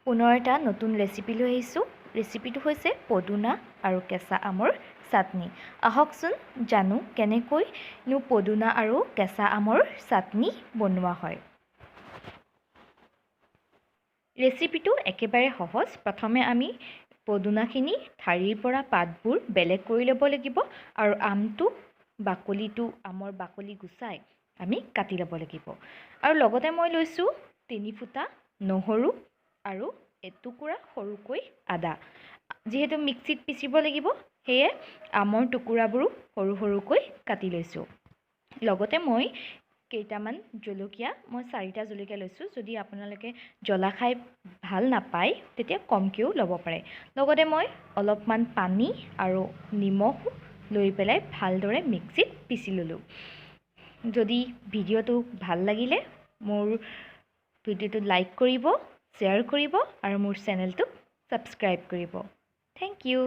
পুনৰ এটা নতুন ৰেচিপি লৈ আহিছোঁ। ৰেচিপিটো হৈছে পদুনা আৰু কেঁচা আমৰ চাটনি। আহকচোন জানো কেনেকৈনো পদুনা আৰু কেঁচা আমৰ চাটনি বনোৱা হয়। ৰেচিপিটো একেবাৰে সহজ। প্ৰথমে আমি পদুনাখিনি ঠাৰিৰ পৰা পাতবোৰ বেলেগ কৰি ল'ব লাগিব আৰু আমৰ বাকলি গুচাই আমি কাটি ল'ব লাগিব। আৰু লগতে মই লৈছোঁ 3 ফুটা নহৰু আৰু এটুকুৰা সৰুকৈ আদা। যিহেতু মিক্সিত পিচিব লাগিব সেয়ে আমৰ টুকুৰাবোৰো সৰু সৰুকৈ কাটি লৈছোঁ। লগতে মই কেইটামান জলকীয়া, মই 4টা জলকীয়া লৈছোঁ। যদি আপোনালোকে জ্বলা খাই ভাল নাপায় তেতিয়া কমকৈও ল'ব পাৰে। লগতে মই অলপমান পানী আৰু নিমখ লৈ পেলাই ভালদৰে মিক্সিত পিচি ল'লোঁ। যদি ভিডিঅ'টো ভাল লাগিলে মোৰ ভিডিঅ'টো লাইক কৰিব, শ্বেয়াৰ কৰিব আৰু মোৰ চেনেলটোক ছাবস্ক্ৰাইব কৰিব। Thank U.